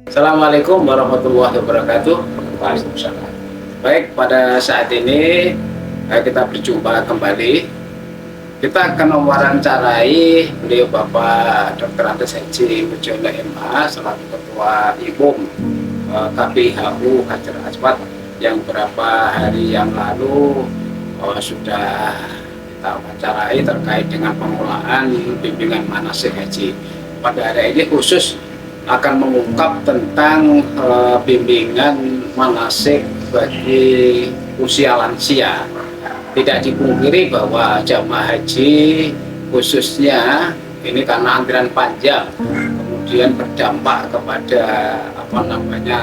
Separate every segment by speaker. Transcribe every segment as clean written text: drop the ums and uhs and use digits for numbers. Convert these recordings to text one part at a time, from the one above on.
Speaker 1: Assalamualaikum warahmatullahi wabarakatuh. Waalaikumsalam. Baik, pada saat ini kita berjumpa kembali. Kita akan mewawancarai beliau Bapak Dr. Andes Haji Mujono MA selaku Ketua IMUM KPHU Hajar Aswad yang beberapa hari yang lalu sudah kita wawancarai terkait dengan pengelolaan bimbingan manasik haji. Pada hari ini khusus akan mengungkap tentang bimbingan manasik bagi usia lansia. Tidak dipungkiri bahwa jamaah haji khususnya ini karena antrian panjang, kemudian berdampak kepada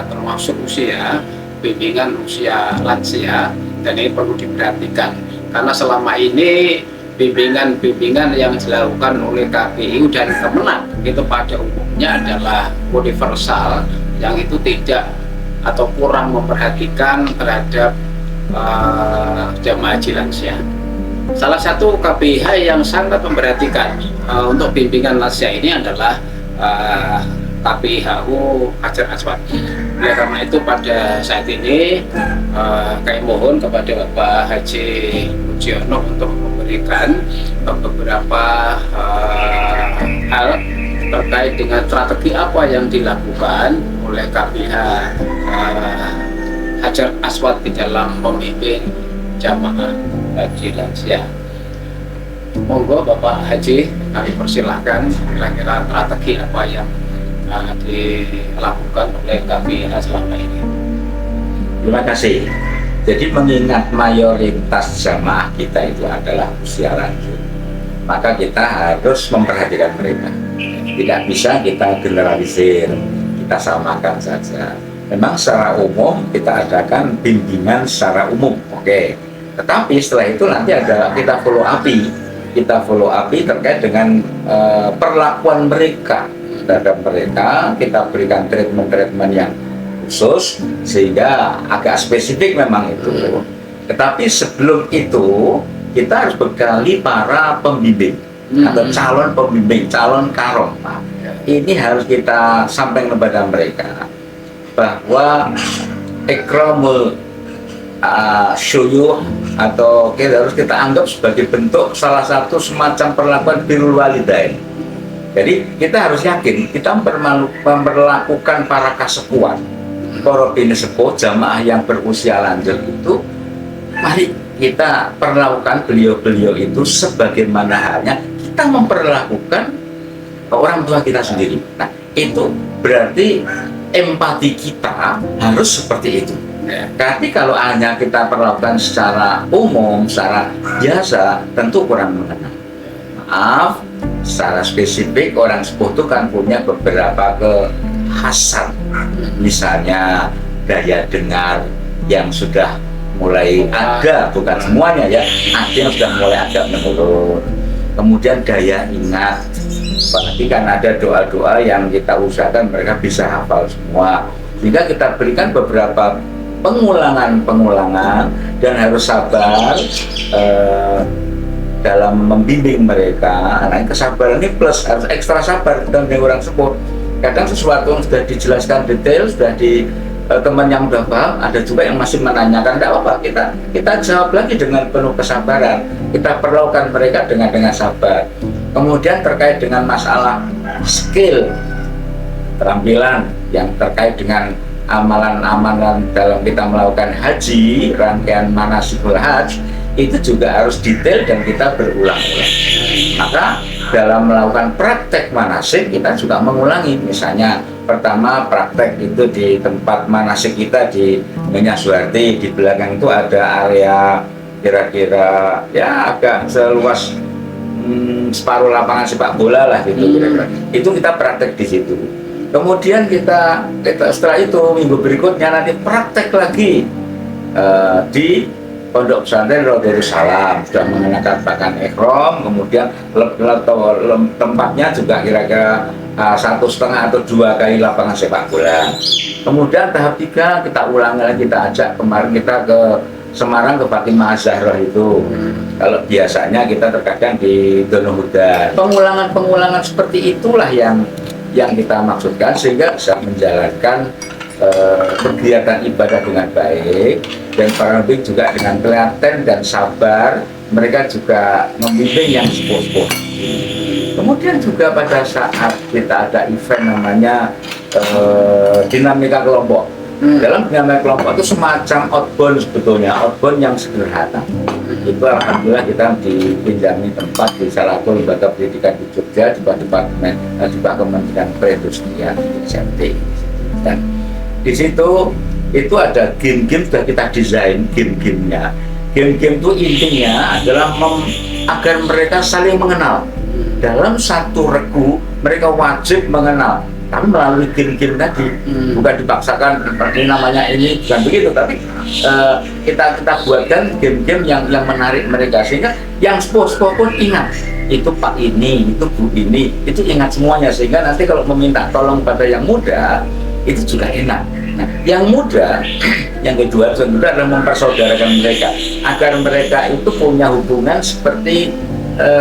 Speaker 1: termasuk usia bimbingan usia lansia, dan ini perlu diperhatikan karena selama ini bimbingan yang dilakukan oleh KPU dan Kemenak itu pada umumnya adalah universal, yang itu tidak atau kurang memperhatikan terhadap jamaah haji lansia. Salah satu KPIH yang sangat memperhatikan untuk bimbingan lansia ini adalah KPHU Hajar Aswad. Ya, karena itu pada saat ini kami mohon kepada Bapak Haji Mujono untuk memberikan beberapa hal terkait dengan strategi apa yang dilakukan oleh KPH Hajar Aswad di dalam memimpin jamaah haji lansia. Monggo Bapak Haji, kami persilahkan kira-kira strategi apa yang dilakukan oleh KPH selama ini.
Speaker 2: Terima kasih. Jadi mengingat mayoritas jamaah kita itu adalah usia lanjut, maka kita harus memperhatikan mereka. Tidak bisa kita generalisir, kita samakan saja. Memang secara umum kita adakan bimbingan secara umum, oke. Tetapi setelah itu nanti ada kita follow up terkait dengan perlakuan mereka terhadap mereka. Kita berikan treatment yang khusus sehingga agak spesifik memang itu. Tetapi sebelum itu kita harus bekali para pembimbing atau calon pembimbing, calon karom. Nah, ini harus kita sampaikan kepada mereka bahwa ikramul syuyuh atau harus kita anggap sebagai bentuk salah satu semacam perlakuan birrul walidain. Jadi kita harus yakin kita memperlakukan para kasepuan, para bini sepuh, jamaah yang berusia lanjut itu, mari kita perlakukan beliau-beliau itu sebagaimana halnya kita memperlakukan orang tua kita sendiri. Nah, itu berarti empati kita harus seperti itu. Tapi kalau hanya kita perlakukan secara umum, secara biasa, tentu kurang mengenal. Maaf, secara spesifik orang sepuh itu kan punya beberapa kekhasan. Misalnya daya dengar yang sudah mulai ada, bukan semuanya ya, ada yang sudah mulai agak menurun. Kemudian daya ingat, apalagi kan ada doa-doa yang kita usahakan mereka bisa hafal semua, sehingga kita berikan beberapa pengulangan dan harus sabar dalam membimbing mereka. Nah, kesabaran ini plus harus ekstra sabar dan orang sepuh. Kadang sesuatu yang sudah dijelaskan detail, sudah di teman yang udah paham, ada juga yang masih menanyakan, tidak apa-apa, kita jawab lagi dengan penuh kesabaran. Kita perlakukan mereka dengan sabar. Kemudian terkait dengan masalah skill, keterampilan yang terkait dengan amalan-amalan dalam kita melakukan haji, rangkaian manasikul hajj, itu juga harus detail dan kita berulang-ulang. Maka dalam melakukan praktek manasik kita juga mengulangi. Misalnya pertama praktek itu di tempat manasik kita di Nyonya Suharti, di belakang itu ada area kira-kira ya agak seluas separuh lapangan sepak bola lah gitu kira-kira. Itu kita praktek di situ. Kemudian kita setelah itu minggu berikutnya nanti praktek lagi di Pondok Pesantren Raudhatul Salam, sudah mengenakan pakaian ihram, kemudian tempatnya juga kira-kira 1,5 atau 2 kali lapangan sepak bola. Kemudian tahap 3 kita ulangi lagi, kita ajak kemarin kita ke Semarang ke Fatimah Az-Zahra itu. Kalau biasanya kita terkadang di Donohudan. Pengulangan-pengulangan seperti itulah yang yang kita maksudkan, sehingga bisa menjalankan kegiatan ibadah dengan baik, dan para pembimbing juga dengan telaten dan sabar mereka juga membimbing yang sepuh-sepuh. Kemudian juga pada saat kita ada event namanya dinamika kelompok. Dalam dinamika kelompok itu semacam outbound, sebetulnya outbound yang sederhana. Itu alhamdulillah kita dipinjami tempat di salah satu lembaga pendidikan di Jogja, di Kementerian Perindustrian SMP. Dan di situ itu ada game-game sudah kita desain game-gamenya. Game-game itu intinya adalah agar mereka saling mengenal. Dalam satu regu mereka wajib mengenal, tapi melalui game-game tadi, bukan dipaksakan ini namanya ini, bukan begitu, tapi kita buatkan game-game yang menarik mereka, sehingga yang sepuh-sepuh pun ingat itu Pak ini, itu Bu ini, itu ingat semuanya, sehingga nanti kalau meminta tolong pada yang muda itu juga enak. Nah, yang muda yang kedua tentu adalah mempersaudarakan mereka agar mereka itu punya hubungan seperti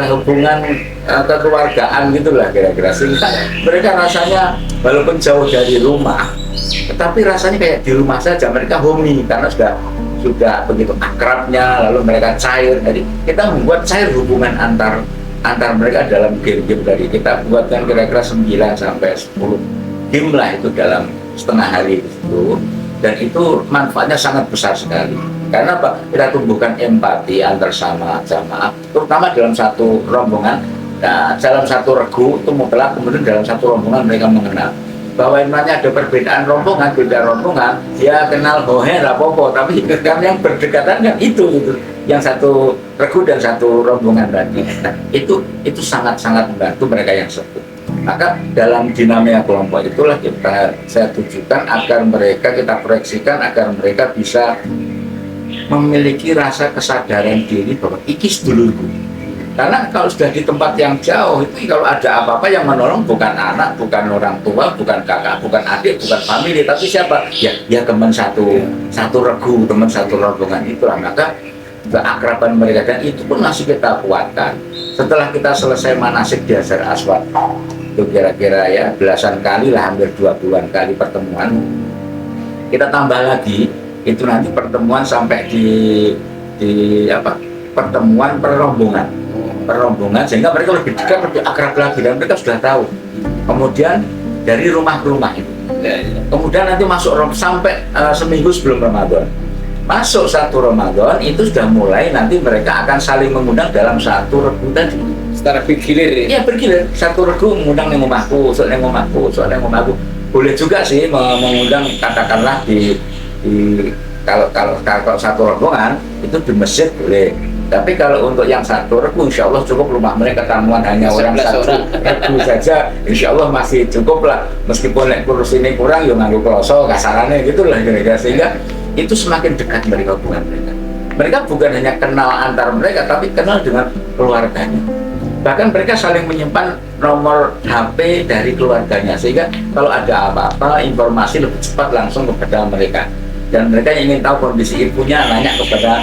Speaker 2: hubungan kekeluargaan gitulah kira-kira, sehingga mereka rasanya walaupun jauh dari rumah tetapi rasanya kayak di rumah saja, mereka homey karena sudah begitu akrabnya, lalu mereka cair. Jadi kita membuat cair hubungan antar mereka dalam game-game tadi. Kita buatkan kira-kira 9 sampai 10 game lah itu dalam setengah hari itu, dan itu manfaatnya sangat besar sekali. Karena apa? Kita tumbuhkan empati antar sama jamaah, terutama dalam satu rombongan. Nah, dalam satu regu itu mutlak, kemudian dalam satu rombongan mereka mengenal bahwa namanya ada perbedaan rombongan, beda rombongan, ya kenal bohe rapopo, tapi kan yang berdekatan kan itu yang satu regu dan satu rombongan tadi. Nah, itu sangat-sangat membantu mereka yang sepuh. Maka dalam dinamika kelompok itulah saya tujukan agar mereka, kita proyeksikan agar mereka bisa memiliki rasa kesadaran diri bahwa iki sedulurku. Karena kalau sudah di tempat yang jauh itu, kalau ada apa-apa yang menolong bukan anak, bukan orang tua, bukan kakak, bukan adik, bukan famili, tapi siapa? Ya teman satu regu, teman satu rombongan itulah. Maka keakraban mereka, dan itu pun masih kita kuatkan setelah kita selesai manasik di Hajar Aswad. Itu kira-kira ya belasan kali lah, hampir 20-an kali pertemuan. Kita tambah lagi itu nanti pertemuan sampai di pertemuan perrombongan, sehingga mereka lebih dekat, lebih akrab lagi, dan mereka sudah tahu. Kemudian dari rumah ke rumah itu, kemudian nanti masuk sampai seminggu sebelum Ramadan, masuk satu Ramadan itu sudah mulai nanti mereka akan saling mengundang dalam satu regu tadi.
Speaker 1: Secara bergilir ya?
Speaker 2: Iya bergilir, satu regu mengundang yang rumahku, soal yang rumahku. Boleh juga sih mengundang, katakanlah kalau satu rombongan itu di masjid boleh. Tapi kalau untuk yang satu regu, insya Allah cukup rumah mereka tamuan hanya orang satu regu saja, insya Allah masih cukup lah. Meskipun kurus ini kurang, ya nganggo kloso kasarannya gitulah kira-kira, sehingga itu semakin dekat mereka hubungan mereka. Mereka bukan hanya kenal antar mereka, tapi kenal dengan keluarganya. Bahkan mereka saling menyimpan nomor HP dari keluarganya, sehingga kalau ada apa-apa informasi lebih cepat langsung kepada mereka. Dan mereka yang ingin tahu kondisi ibunya nanya kepada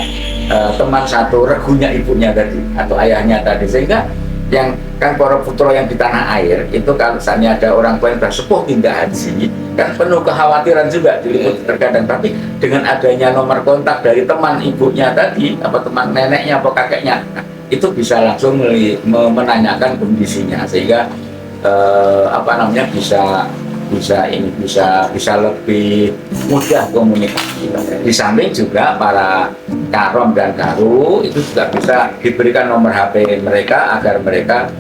Speaker 2: teman satu regunya ibunya tadi atau ayahnya tadi, sehingga yang kan para putra yang di tanah air itu kalau misalnya ada orang tua yang sudah sepuh pindah haji kan penuh kekhawatiran juga diliputi terkadang, tapi dengan adanya nomor kontak dari teman ibunya tadi, apa teman neneknya atau kakeknya, itu bisa langsung menanyakan kondisinya, sehingga bisa lebih mudah komunikasi. Di samping juga para karom dan karu itu juga bisa diberikan nomor HP mereka agar mereka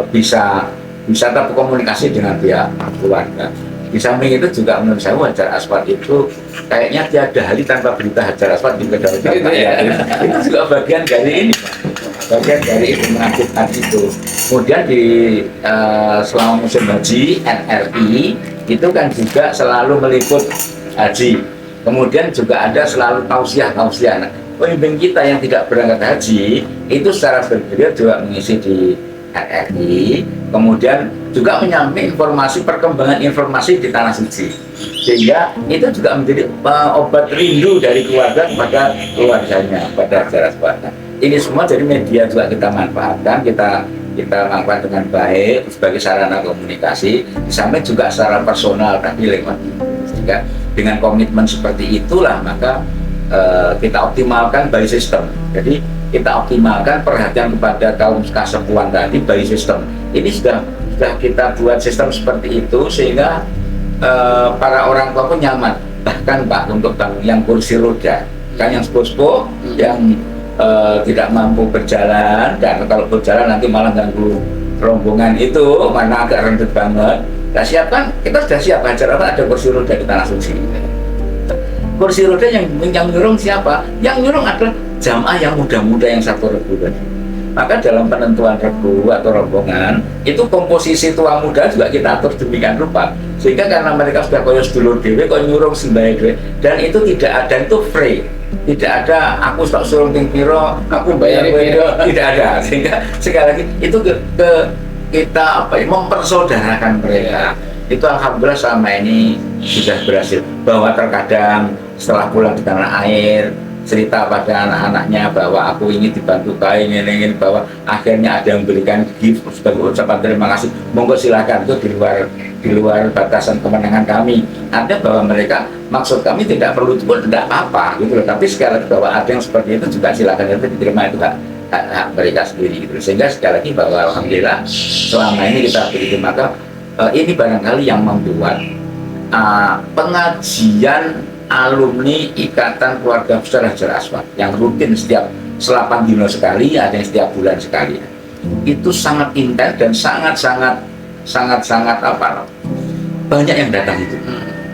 Speaker 2: bisa tetap komunikasi dengan pihak keluarga. Di samping itu juga menurut saya Hajar Aswad itu kayaknya tiada hari tanpa berita Hajar Aswad di Kedai itu juga bagian dari ini, bagian dari itu mengaktifkan itu. Kemudian di selama musim haji NRI itu kan juga selalu meliput haji. Kemudian juga ada selalu tausiah. Nah, pemimpin kita yang tidak berangkat haji itu secara bergilir juga mengisi di NRI. Kemudian juga menyampaikan perkembangan informasi di tanah suci, sehingga itu juga menjadi obat rindu dari keluarga kepada keluarganya pada Hajar Aswad. Ini semua jadi media juga kita manfaatkan, kita kita lakukan dengan baik sebagai sarana komunikasi, di samping juga secara personal tadi lewat. Sehingga dengan komitmen seperti itulah maka kita optimalkan by system. Jadi kita optimalkan perhatian kepada kaum kasepuan tadi by system. Ini sudah kita buat sistem seperti itu sehingga para orang tua pun nyaman. Bahkan Pak untuk yang kursi roda, kan yang sepuh-sepuh, yang tidak mampu berjalan, dan kalau berjalan nanti malah ganggu rombongan itu, mana agak rendet banget. Nah siapkan, kita sudah siap ajar apa, ada kursi roda kita langsung sini. Kursi roda yang nyurung siapa? Yang nyurung adalah jamaah yang muda-muda yang satu regu tadi. Maka dalam penentuan regu atau rombongan itu komposisi tua muda juga kita atur demikian rupa, sehingga karena mereka sudah koyo sedulur dewe, koyo nyurung sembahyang dewe, dan itu tidak ada, itu free. Tidak ada aku tak suruh ting piro, aku bayar piro, tidak ada. Sehingga sekali lagi itu kita mempersaudarakan mereka. Itu alhamdulillah selama ini sudah berhasil. Bahwa terkadang setelah pulang di tanah air cerita pada anak-anaknya bahwa aku ingin dibantu kain, ingin bahwa akhirnya ada yang memberikan gift sebagai ucapan terima kasih. Monggo silakan, itu di luar batasan kemenangan kami. Ada bahwa mereka maksud kami tidak perlu itu pun tidak apa-apa gitu loh. Tapi sekali lagi bahwa ada yang seperti itu juga silakan, itu diterima, itu hak mereka sendiri gitu. Sehingga sekali lagi bahwa alhamdulillah selama ini kita begitu, maka ini barangkali yang membuat pengajian alumni Ikatan Keluarga Besar Hajar Aswad yang rutin setiap 8 bulan sekali, ada yang setiap bulan sekali, itu sangat intens dan sangat apa, banyak yang datang itu.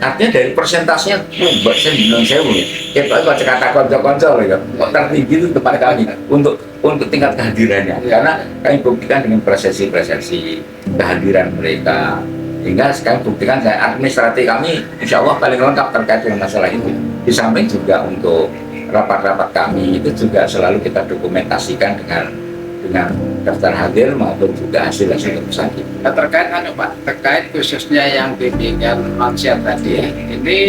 Speaker 2: Artinya dari persentasenya buat saya bilang saya kita baca kata konco-konco ya, kok tertinggi itu depan kami untuk tingkat kehadirannya, karena kami buktikan dengan presensi kehadiran mereka. Hingga sekarang buktikan saya administratif kami insya Allah paling lengkap terkait dengan masalah itu. Di samping juga untuk rapat-rapat kami itu juga selalu kita dokumentasikan dengan daftar hadir maupun juga hasil-hasil keputusan itu.
Speaker 1: Nah, terkait khususnya yang bimbingan lansia tadi, ini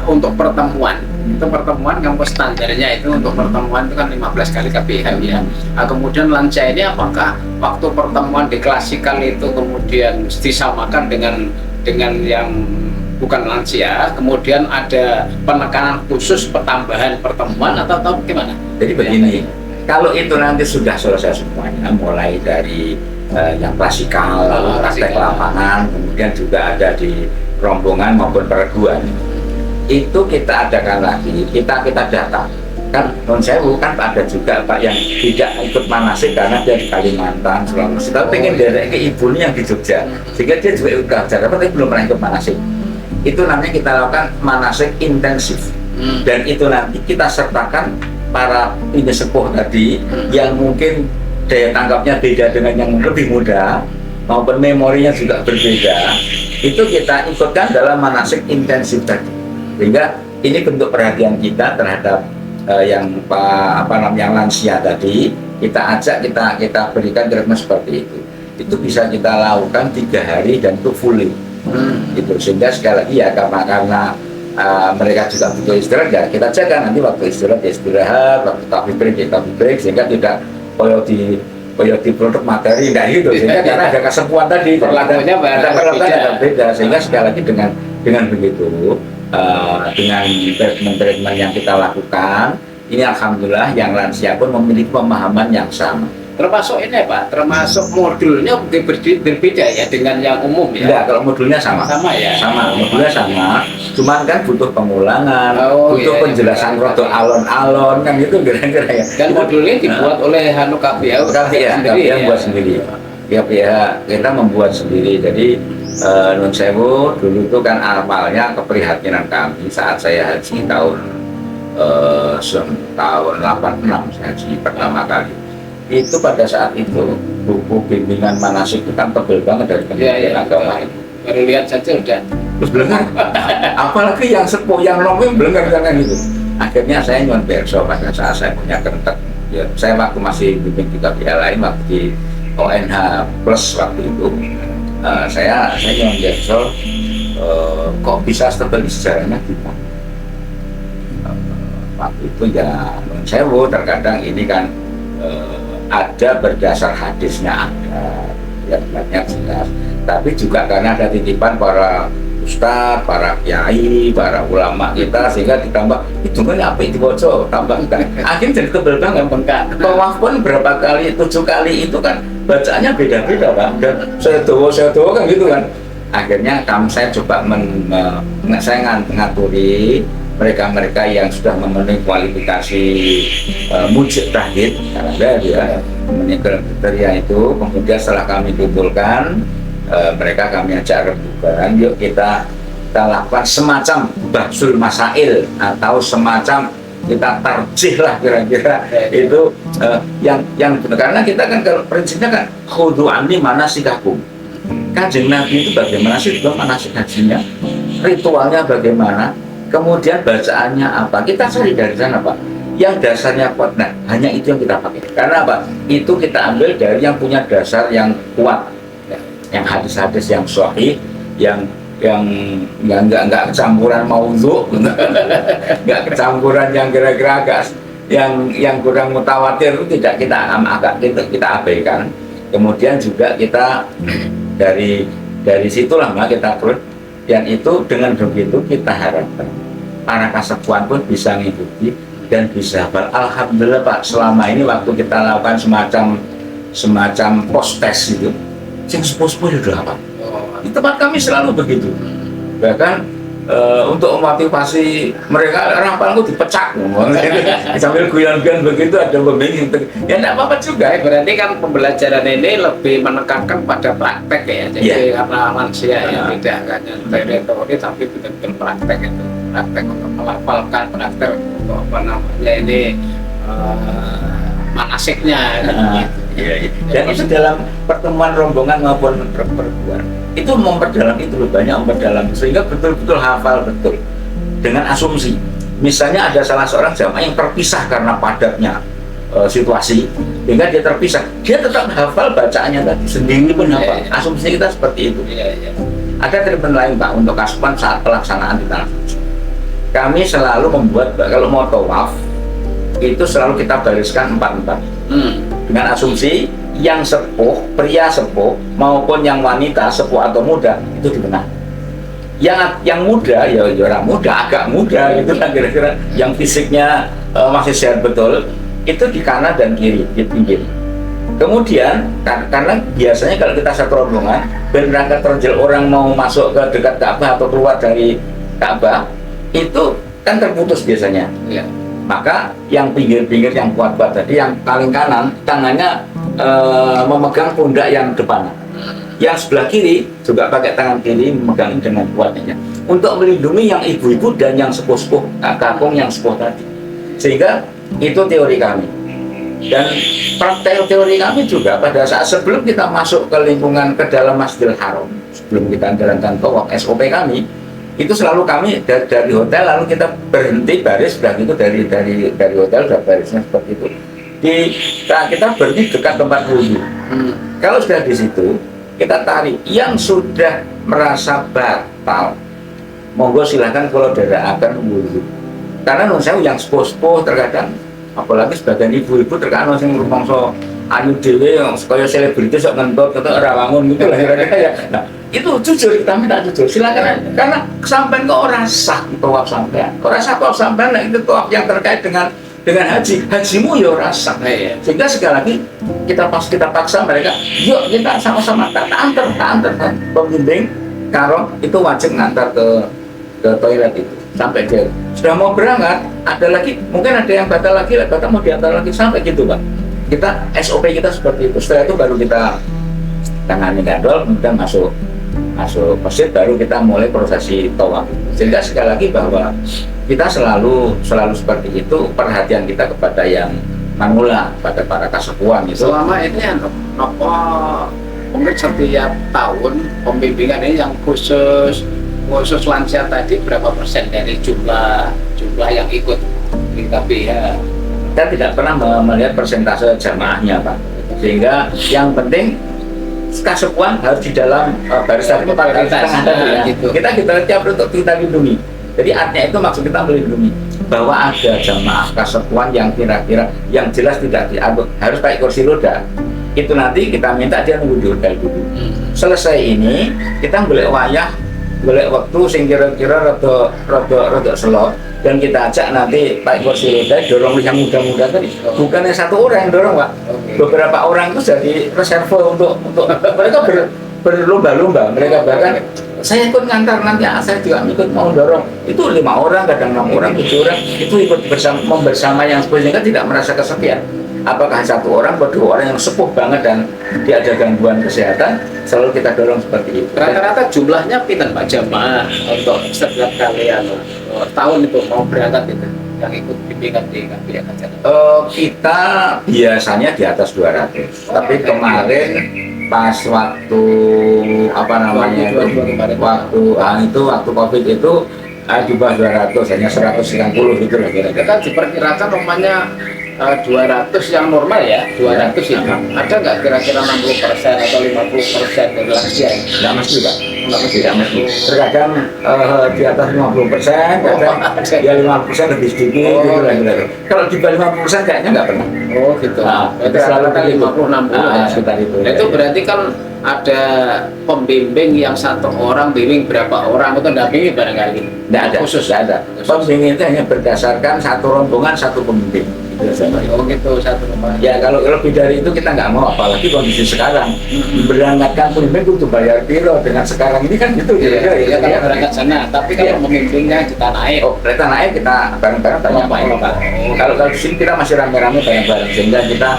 Speaker 1: untuk pertemuan kampus standarnya itu untuk pertemuan itu kan 15 kali KPH ya. Nah, kemudian lansia ini apakah waktu pertemuan di klasikal itu kemudian disamakan dengan yang bukan lansia, kemudian ada penekanan khusus pertambahan pertemuan atau gimana?
Speaker 2: Jadi begini, kalau itu nanti sudah selesai semuanya, mulai dari yang klasikal, lalu praktek lapangan, kemudian juga ada di rombongan maupun pereguan, itu kita adakan lagi, kita data. Kan non sewu kan ada juga Pak yang tidak ikut manasik karena dia di Kalimantan, Sulawesi, tapi pengen derek ke ibunya yang di Jogja, sehingga dia juga ikut belajar, tapi belum pernah ikut manasik. Itu namanya kita lakukan manasik intensif, dan itu nanti kita sertakan para ini sepuh tadi yang mungkin daya tangkapnya beda dengan yang lebih muda maupun memorinya juga berbeda, itu kita ikutkan dalam manasik intensif tadi, sehingga ini bentuk perhatian kita terhadap yang lansia tadi, kita ajak, kita berikan treatment seperti itu bisa kita lakukan 3 hari dan itu fully gitu. Sehingga sekali lagi ya karena mereka juga butuh istirahat, ya kita jaga nanti waktu istirahat, waktu coffee break, sehingga tidak koyo di produk materi enggak gitu, sehingga karena ada kesepuan tadi
Speaker 1: perlakuannya
Speaker 2: beda, sehingga sekali lagi dengan begitu dengan treatment yang kita lakukan ini alhamdulillah yang lansia pun memiliki pemahaman yang sama.
Speaker 1: Termasuk ini Pak, termasuk modulnya berbeda ya dengan yang umum ya?
Speaker 2: Enggak, kalau modulnya sama
Speaker 1: ya?
Speaker 2: Sama, modulnya sama, cuman kan butuh pengulangan, butuh penjelasan rodo alon-alon kan gitu kira-kira ya.
Speaker 1: Dan modulnya dibuat oleh KPH
Speaker 2: sendiri ya? Buat sendiri ya, kita membuat sendiri. Jadi Nun Sewu dulu itu kan awalnya keprihatinan kami saat saya haji tahun 86 saya haji pertama kali. Itu pada saat itu buku bimbingan manasik itu kan tebel banget dari Kementerian Agama itu.
Speaker 1: Baru lihat saja udah
Speaker 2: terus belengar. Apalagi yang sepuh yang nomor belengar kan itu. Akhirnya saya nyuwun pirsa pada saat saya punya kentek. Ya, saya waktu masih bimbing di KPH lain, waktu di ONH Plus waktu itu. Saya nyuwun pirsa kok bisa setebal sejarahnya gimana. Waktu itu ya Nun Sewu terkadang ini kan ada berdasar hadisnya ada, yang banyak jelas. Tapi juga karena ada titipan para ustadz, para kiai, para ulama kita, sehingga ditambah itu kan apa itu bocor tambahkan. Akhirnya jadi tebel banget bengkak. Tawaf pun berapa kali, 7 kali itu kan bacaannya beda-beda Pak. Dan saya doa kan gitu kan. Akhirnya saya coba saya ngaturi mereka-mereka yang sudah memenuhi kualifikasi mujtahid, ada ya memenuhi kriteria itu. Kemudian setelah kami kumpulkan, mereka kami ajak rebukan, yuk kita lakukan semacam bahsul masail atau semacam kita tarjih lah kira-kira itu yang benar. Karena kita kan kalau prinsipnya kan khudu anni manasikakum. Kanjeng Nabi itu bagaimana sih manasik hajinya, ritualnya bagaimana, kemudian bacaannya apa, kita cari dari sana Pak. Yang dasarnya kuat, nah hanya itu yang kita pakai. Karena apa? Itu kita ambil dari yang punya dasar yang kuat, yang hadis-hadis yang sahih, yang nggak kecampuran maudhu, nggak kecampuran yang kira-kira agak yang kurang mutawatir, itu tidak kita abaikan. Kemudian juga kita dari situlah kita terus, yang itu dengan begitu kita harapkan para kasepuan pun bisa mengikuti dan bisa hafal. Alhamdulillah Pak, selama ini waktu kita lakukan semacam post test itu, yang sepuh-sepuh sudah hafal. Di tempat kami selalu begitu. Bahkan untuk memotivasi mereka, orang palingku dipecak sambil guyon-guyon begitu, ada pembimbing ya tidak apa-apa juga.
Speaker 1: Berarti kan pembelajaran ini lebih menekankan pada praktek ya, jadi karena manusia yang tidak hanya teori tapi betul-betul praktek itu, praktek untuk melafalkan, praktek untuk apa namanya ini manasiknya
Speaker 2: gitu. Dan itu dalam pertemuan rombongan maupun perempuan itu memperdalam itu banyak memperdalam, sehingga betul-betul hafal betul dengan asumsi. Misalnya ada salah seorang jamaah yang terpisah karena padatnya situasi, sehingga dia terpisah, dia tetap hafal bacaannya tadi sendiri pun hafal. Asumsi kita seperti itu. Ada treatment lain Pak untuk kasupan saat pelaksanaan di tanah suci. Kami selalu membuat, kalau mau tawaf itu selalu kita bariskan 4-4 dengan asumsi yang sepuh, pria sepuh maupun yang wanita sepuh atau muda itu di tengah. Yang muda ya orang muda, agak muda gitu kan kira-kira, yang fisiknya masih sehat betul itu di kanan dan kiri di pinggir. Kemudian karena biasanya kalau kita satu rombongan berangkat terjel orang mau masuk ke dekat Ka'bah atau keluar dari Ka'bah itu kan terputus biasanya. Maka yang pinggir-pinggir yang kuat-kuat tadi, yang paling kanan tangannya memegang pundak yang depan, yang sebelah kiri juga pakai tangan kiri memegang dengan kuatnya untuk melindungi yang ibu-ibu dan yang sepuh-sepuh, kakung yang sepuh tadi. Sehingga itu teori kami, dan praktek teori kami juga pada saat sebelum kita masuk ke lingkungan ke dalam Masjidil Haram, sebelum kita jalankan tawaf, SOP kami itu selalu kami dari hotel lalu kita berhenti baris, dan itu dari hotel sudah barisnya seperti itu. Kita berhenti dekat tempat wudhu. Kalau sudah di situ kita tarik. Yang sudah merasa batal, monggo silahkan kalau akan wudhu. Karena saya yang sepuh-sepuh terkadang, apalagi sebagian ibu-ibu terkadang yang rumangsa ayu dhewe kaya selebritis sok ngentut kata ora wangun gitu lah kira-kira ya. Nah, itu jujur, kita minta jujur, silakan. Karena kesampean kok ora sah tawaf sampean. Ora sah tawaf sampean, nah itu tawaf yang terkait dengan hajimu ya ora sah. Sehingga sekali lagi kita paksa mereka, yuk kita sama-sama tak antar pembimbing karo itu wajib ngantar ke toilet itu sampai dia sudah mau berangkat. Ada lagi, mungkin ada yang batal lagi, batal mau diantar lagi sampai gitu Pak. Kita SOP kita seperti itu. Setelah itu baru kita tangani gandol, kemudian masuk masjid, baru kita mulai prosesi tawaf. Sehingga sekali lagi bahwa kita selalu seperti itu, perhatian kita kepada yang manula, pada para kasepuan itu.
Speaker 1: Selama ini apa mungkin setiap tahun pembimbingan ini yang khusus lansia tadi berapa persen dari jumlah yang ikut di KPH?
Speaker 2: Kita tidak pernah melihat persentase jamaahnya Pak, sehingga yang penting kasepuan harus di dalam barisan itu tengah tadi ya. Gitu. Kita tiap untuk kita lindungi. Jadi artinya itu maksud kita melindungi. bahwa ada jamaah kasepuan yang kira-kira yang jelas tidak diangkut harus pakai kursi roda, itu nanti kita minta dia nunggu di hotel dulu. Selesai ini kita boleh wayah, boleh waktu sing kira-kira rada selot, dan kita ajak nanti pakai kursi roda dorong yang muda-muda tadi. Bukannya satu orang yang dorong, Pak. Beberapa orang itu jadi reserve untuk mereka berlomba-lomba. Mereka bahkan saya ikut ngantar, nanti saya juga ikut mau dorong. Itu 5 orang, kadang 6 orang, 7 orang itu ikut bersama yang sebenarnya tidak merasa kesepian. Apakah satu orang atau 2 orang yang sepuh banget dan dia ada gangguan kesehatan, selalu kita dorong seperti itu.
Speaker 1: Rata-rata jumlahnya pinten Pak jamaah untuk setiap kalian tahun itu mau berangkat itu yang ikut bimbingan di KPI Kajar?
Speaker 2: Kita biasanya di atas 200, tapi kemarin pas waktu apa namanya waktu COVID itu di bawah 200, hanya 190 gitu lah kira-kira.
Speaker 1: Kita diperkirakan rumahnya 200 yang normal ya, 200 ya. Ada nggak kira-kira 60% atau 50% dari lansia?
Speaker 2: Nggak mesti, Pak. Nggak mesti. Terkadang di atas 50%, kadang ya 50% lebih sedikit gitu lah. Kalau di bawah 50% kayaknya nggak pernah.
Speaker 1: Oh gitu.
Speaker 2: Itu selalu
Speaker 1: 50-60 ya.
Speaker 2: Sekitar itu.
Speaker 1: Nah, itu berarti kan ada pembimbing yang satu orang bimbing berapa orang atau dampingi barangkali?
Speaker 2: Nggak ada.
Speaker 1: Khusus.
Speaker 2: Nggak ada. Pembimbing itu hanya berdasarkan satu rombongan satu pembimbing.
Speaker 1: Oh gitu, satu rumah.
Speaker 2: Ya kalau lebih dari itu kita nggak mau, apalagi kondisi sekarang berangkatkan pemimpin itu bayar piro dengan sekarang ini kan gitu.
Speaker 1: Iya, kalau berangkat sana, tapi kalau pemimpinnya di tanah air.
Speaker 2: Oh, di tanah air kita bareng-bareng tanya Pak. Kalau di sini kita masih rame-rame bareng-bareng, sehingga kita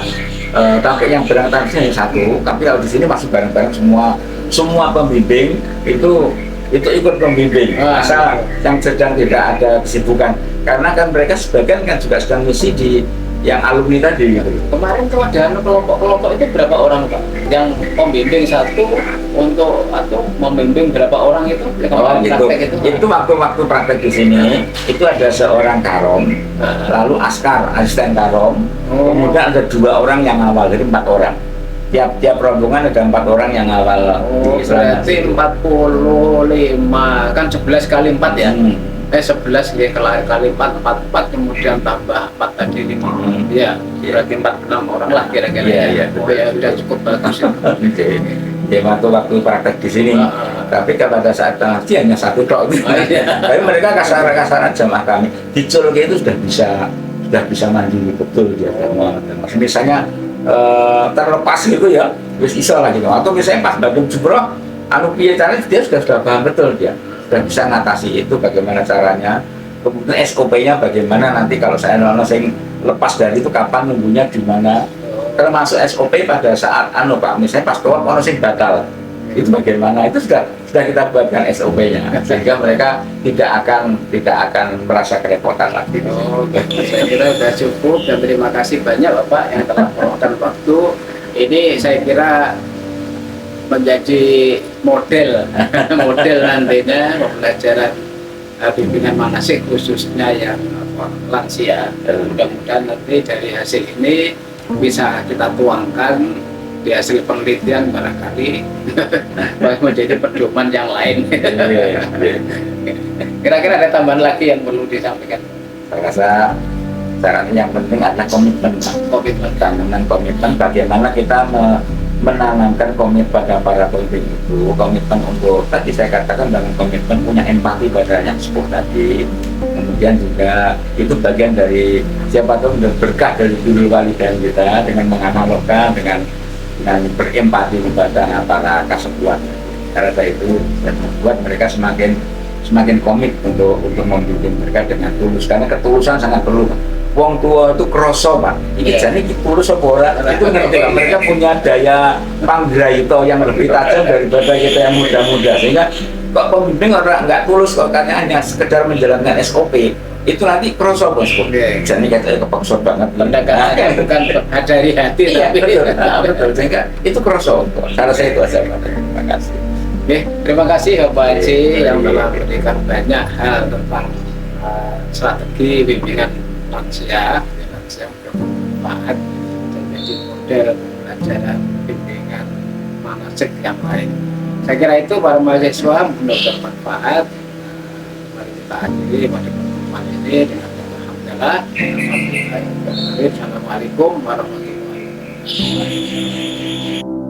Speaker 2: sampai yang berangkat sini hanya satu, tapi kalau di sini masih bareng-bareng semua pembimbing itu ikut pembimbing, asal yang sedang tidak ada kesibukan, karena kan mereka sebagian kan juga sedang misi di yang alumni tadi gitu.
Speaker 1: Kemarin tuh ada kelompok-kelompok itu berapa orang Pak? Yang pembimbing satu untuk atau membimbing berapa orang itu?
Speaker 2: Itu waktu praktek di sini itu ada seorang karom, lalu askar asisten karom, kemudian ada 2 orang yang awal, jadi 4 orang. Tiap rombongan ada 4 orang yang awal.
Speaker 1: Berarti 45 kan 11 kali 4 ya? 11 ya kali 4 kemudian tambah 4 tadi 5. Ya, berarti 46 orang lah kira-kira.
Speaker 2: Ya,
Speaker 1: udah cukup bagus.
Speaker 2: Ya waktu praktek di sini. Tapi pada saat pengaji hanya 1 tok. Tapi mereka kasar-kasaran jamaah kami. Di Colke itu sudah bisa mandiri betul dia. Misalnya terlepas gitu ya, wis iso lah gitu. Atau misalnya pas Bandung Jumroh, piye caranya dia sudah paham betul, dia sudah bisa ngatasi itu bagaimana caranya. Kemudian SOP-nya bagaimana nanti kalau saya sing lepas dari itu kapan nunggunya di mana. Termasuk SOP pada saat Pak, misalnya pas tawaf sing batal. Itu bagaimana? Itu sudah kita buatkan SOP-nya sehingga mereka tidak akan merasa kerepotan lagi.
Speaker 1: Saya kira sudah cukup dan terima kasih banyak Bapak yang telah meluangkan waktu. Ini saya kira menjadi model nantinya pembelajaran bimbingan manasik khususnya yang lansia. Mudah-mudahan nanti dari hasil ini bisa kita tuangkan di hasil penelitian barangkali menjadi pedoman yang lain. Kira-kira ada tambahan lagi yang perlu disampaikan?
Speaker 2: Saya rasa syaratnya yang penting adalah komitmen. Komitmen bagaimana kita menanamkan komitmen pada para pemimpin itu, komitmen untuk tadi saya katakan dengan komitmen punya empati pada yang sepuh tadi. Kemudian juga itu bagian dari siapa tahu berkah dari dulu walidain kita dengan menganalogkan dengan berempati kepada para kasepuan. Karena itu membuat mereka semakin komit untuk membimbing mereka dengan tulus, karena ketulusan sangat perlu. Wong tua itu kroso Pak. Ini jadi tulus apa ora? Itu ngerti Pak. Mereka punya daya panggraito yang lebih tajam daripada kita yang muda-muda, sehingga kok pembimbing orang nggak tulus kok katanya hanya sekedar menjalankan SOP. Itu nanti kroso bosku. Jadi katanya kepaksa banget.
Speaker 1: Pendekatan bukan dari hati tapi
Speaker 2: betul. Sehingga itu kroso. Cara saya itu aja Pak. Terima kasih.
Speaker 1: Terima kasih Bapak Haji yang telah memberikan banyak hal tentang strategi bimbingan lansia bermanfaat dan menjadi model pembelajaran bimbingan manasik yang lain. Saya kira itu para mahasiswa mudah bermanfaat. Mari kita akhiri pada pertemuan ini dengan taala. Assalamualaikum warahmatullahi wabarakatuh.